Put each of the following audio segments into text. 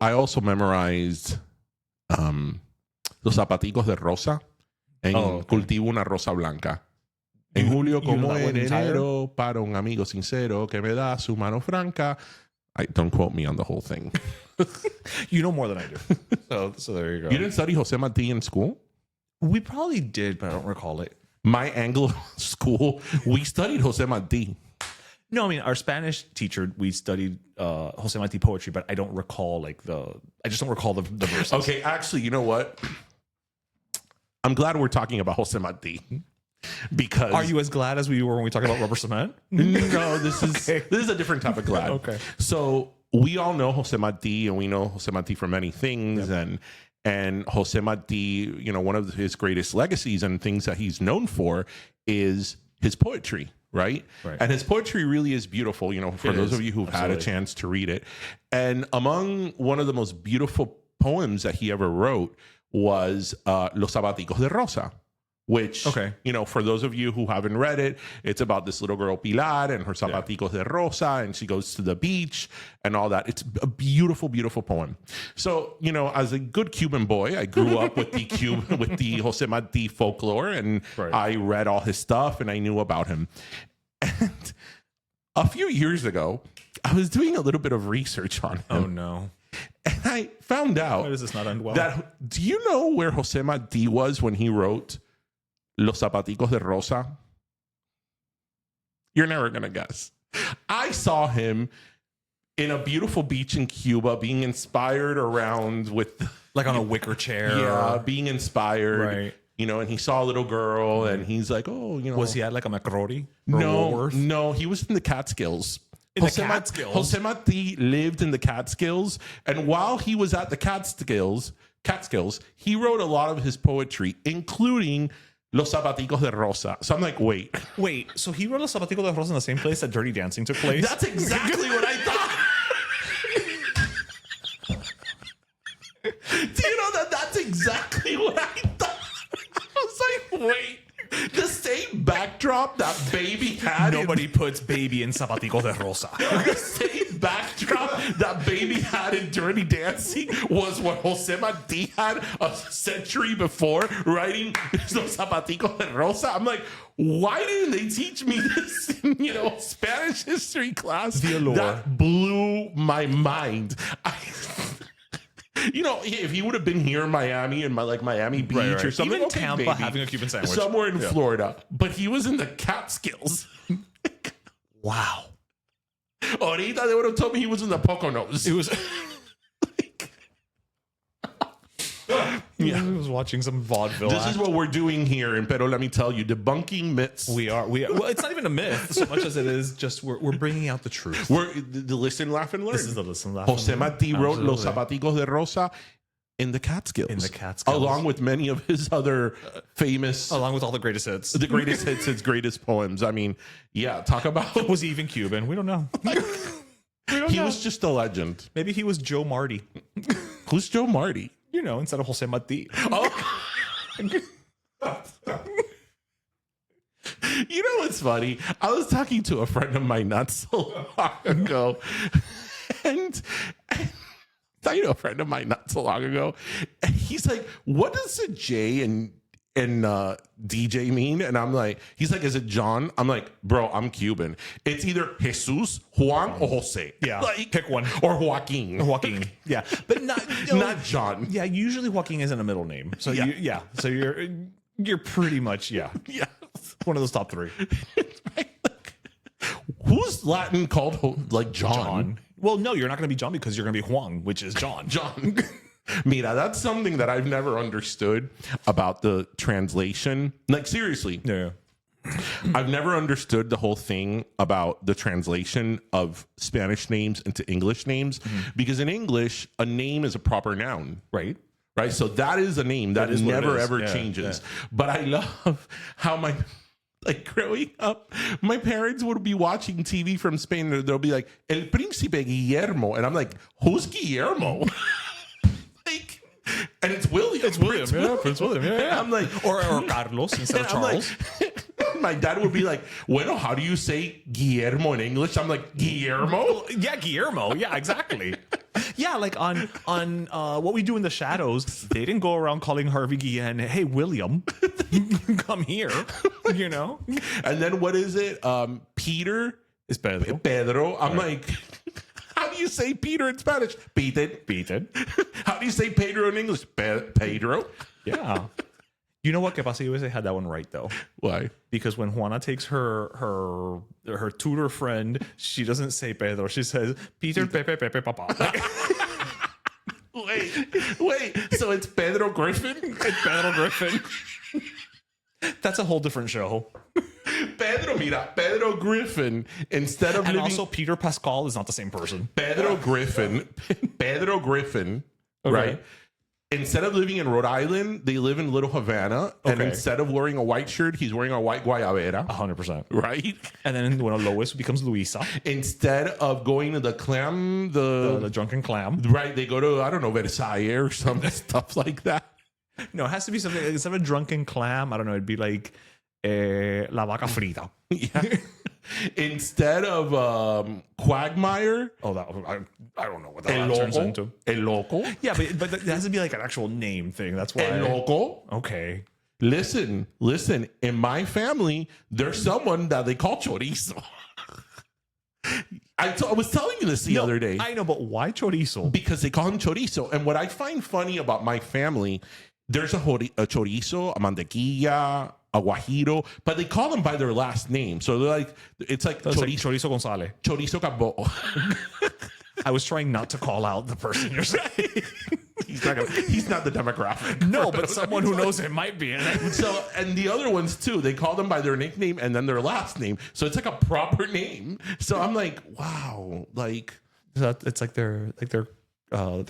I also memorized Los Zapaticos de Rosa en Cultivo una Rosa Blanca. En julio como en enero para un amigo sincero que me da su mano franca. Don't quote me on the whole thing. You know more than I do. So there you go. You didn't study José Martí in school? We probably did, but I don't recall it. My Anglo school, we studied José Martí. No, I mean, our Spanish teacher, we studied José Martí poetry, but I don't recall I just don't recall the verses. Okay, actually, you know what? I'm glad we're talking about José Martí. Because are you as glad as we were when we talked about rubber cement? No, this is a different type of glad. Okay. So we all know José Martí, and we know José Martí for many things, and José Martí, you know, one of his greatest legacies and things that he's known for is his poetry, right? And his poetry really is beautiful, you know, for those of you who've had a chance to read it. And among one of the most beautiful poems that he ever wrote was Los Zapaticos de Rosa. Which, you know, for those of you who haven't read it, it's about this little girl, Pilar, and her zapaticos de rosa, and she goes to the beach and all that. It's a beautiful, beautiful poem. So, you know, as a good Cuban boy, I grew up with the José Martí folklore, and I read all his stuff, and I knew about him. And a few years ago, I was doing a little bit of research on him. Oh, no. And I found out why does this not end well? Do you know where José Martí was when he wrote Los Zapaticos de Rosa? You're never going to guess. I saw him in a beautiful beach in Cuba being inspired around with... Like on a wicker chair. Yeah, being inspired. Right. You know, and he saw a little girl and he's like, oh, you know. Was he at like a McCrory? No, he was in the Catskills. José Martí lived in the Catskills. And while he was at the Catskills, he wrote a lot of his poetry, including Los Zapaticos de Rosa. So I'm like, wait. So he wrote Los Zapaticos de Rosa in the same place that Dirty Dancing took place? That's exactly what I thought. Do you know that's exactly what I thought? I was like, wait. The same backdrop that Baby had. Nobody puts Baby in Zapaticos de Rosa. The same backdrop that Baby had in Dirty Dancing was what José Martí had a century before writing Los Zapaticos de Rosa. I'm like, why didn't they teach me this in, you know, Spanish history class? That blew my mind. You know, if he would have been here in Miami, in Miami Beach or something, even Tampa, having a Cuban sandwich, somewhere in Florida, but he was in the Catskills. Wow. Ahorita they would have told me he was in the Poconos. It was. Yeah, I was watching some vaudeville. This is what we're doing here, and Pero, let me tell you, debunking myths. We are. Well, it's not even a myth so much as it is just we're bringing out the truth. We're the listen, laugh, and learn. This is the listen, laugh. José Martí wrote Los Zapaticos de Rosa in the Catskills. Along with many of his other famous... Along with all the greatest hits. The greatest hits, his greatest poems. I mean, yeah, talk about... Was he even Cuban? We don't know. He was just a legend. Maybe he was Joe Marty. Who's Joe Marty? You know, instead of José Martí. Oh. You know what's funny? I was talking to a friend of mine not so long ago. And he's like, what does a J and DJ mean? And I'm like, he's like, is it John? I'm like, bro, I'm Cuban. It's either Jesus, Juan, or Jose. Yeah, like, pick one. Or Joaquin. Yeah, but not John. Yeah, usually Joaquin isn't a middle name. So so you're pretty much one of those top three. Right? Like, who's Latin called like John? Well, no, you're not going to be John because you're going to be Juan, which is John. Mira, that's something that I've never understood about the translation. Like, seriously. Yeah. I've never understood the whole thing about the translation of Spanish names into English names, because in English, a name is a proper noun. Right. So that is a name that never, ever changes. Yeah. But I love how growing up, my parents would be watching TV from Spain and they'll be like, El Príncipe Guillermo. And I'm like, who's Guillermo? And it's William. It's William. Prince William. Yeah. And I'm like, or Carlos instead of Charles. Like, my dad would be like, bueno, how do you say Guillermo in English? I'm like, Guillermo? Yeah, Guillermo. Yeah, exactly. Yeah, like on What We Do in the Shadows, they didn't go around calling Harvey Guillen, "Hey William, come here," you know. And then what is it? Peter It's Pedro. Pedro. I'm like, how do you say Peter in Spanish? Peter. How do you say Pedro in English? Pedro. Yeah. You know what? Que pasa? USA had that one right though. Why? Because when Juana takes her tutor friend, she doesn't say Pedro. She says Peter Pepe Papa. Wait. So it's Pedro Griffin? It's Pedro Griffin. That's a whole different show. Pedro Griffin, instead of And living... also Peter Pascal is not the same person. Pedro Griffin, right? Instead of living in Rhode Island, they live in Little Havana. And instead of wearing a white shirt, he's wearing a white guayabera. 100%. Right? And then when Lois becomes Luisa. Instead of going to the clam, The drunken clam. right, they go to, I don't know, Versailles or some stuff like that. No, it has to be something, instead of a drunken clam, I don't know, it'd be like La Vaca Frita. Yeah. Instead of Quagmire. Oh, I don't know what that El turns Loco. into. El Loco. Yeah, but it has to be like an actual name thing. That's why. El Loco. Okay. Listen. In my family, there's someone that they call chorizo. I was telling you this the other day. I know, but why chorizo? Because they call him chorizo. And what I find funny about my family, there's a chorizo, a mantequilla, a guajiro, but they call them by their last name. So they're like, it's like Chorizo Gonzalez. Chorizo Cabo. I was trying not to call out the person you're saying. He's not the demographic. No, but someone who knows it might be. So, and the other ones too, they call them by their nickname and then their last name. So it's like a proper name. So I'm like, wow, like it's like their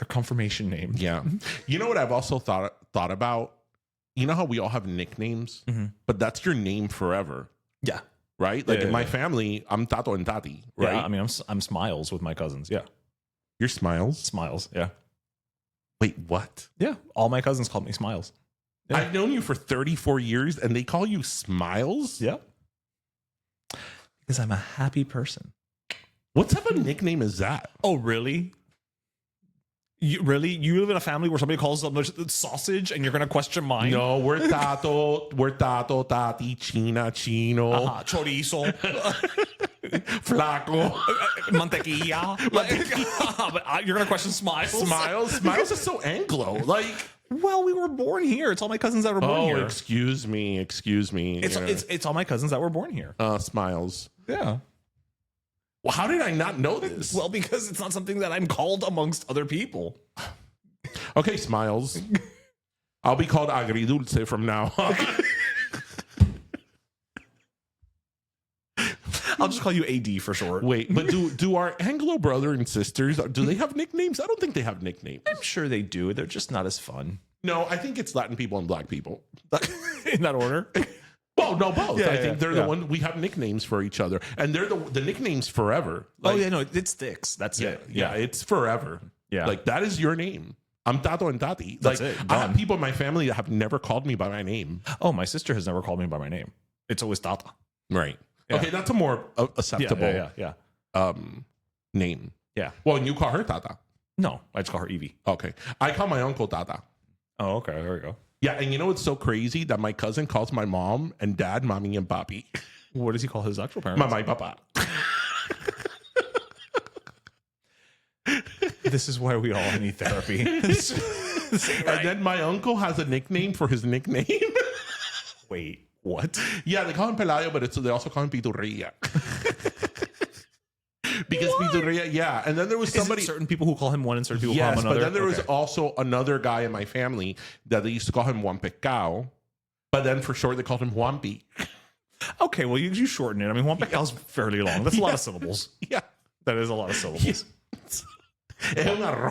confirmation name. Yeah. You know what I've also thought about? You know how we all have nicknames, but that's your name forever. Yeah. Right? Like in my family, I'm Tato and Tati, right? Yeah, I mean, I'm Smiles with my cousins. Yeah. You're Smiles? Smiles. Yeah. Wait, what? Yeah. All my cousins called me Smiles. Yeah. I've known you for 34 years and they call you Smiles? Yeah. Because I'm a happy person. What type of nickname is that? Oh, really? You live in a family where somebody calls them sausage and you're going to question mine? No, we're Tato, Tati, China, Chino, chorizo, Flaco, mantequilla. But you're going to question Smiles? Smiles is so Anglo. Like, well, we were born here. It's all my cousins that were born here. Oh, excuse me. It's all my cousins that were born here. Smiles. Yeah. Well, how did I not know this? Well, because it's not something that I'm called amongst other people. Okay, Smiles. I'll be called Agridulce from now on. I'll just call you AD for short. Wait, but do our Anglo brother and sisters, do they have nicknames? I don't think they have nicknames. I'm sure they do. They're just not as fun. No, I think it's Latin people and black people. In that order? Well, no, both. Yeah, I think they're the one, we have nicknames for each other. And they're the nicknames forever. Like, it sticks. That's it. Yeah, it's forever. Yeah. Like, that is your name. I'm Tato and Tati. That's like, it. I have people in my family that have never called me by my name. Oh, my sister has never called me by my name. It's always Tata. Right. Yeah. Okay, that's a more acceptable name. Yeah. Well, and you call her Tata. No, I just call her Evie. Okay. I call my uncle Tata. Oh, okay. There we go. Yeah, and you know what's so crazy? That my cousin calls my mom and dad mommy and papi. What does he call his actual parents? Mama y papa. This is why we all need therapy. Right. And then my uncle has a nickname for his nickname. Wait, what? Yeah, they call him Pelayo, but they also call him Piturria. Because Piturria, yeah. And then there was somebody. Certain people who call him one and certain people call him another. But then there was also another guy in my family that they used to call him Juan Pecao. But then for short, they called him Juanpi. Okay, well, you shorten it. I mean, Juan Pecao's fairly long. That's a lot of syllables. Yeah. That is a lot of syllables. Es un arroz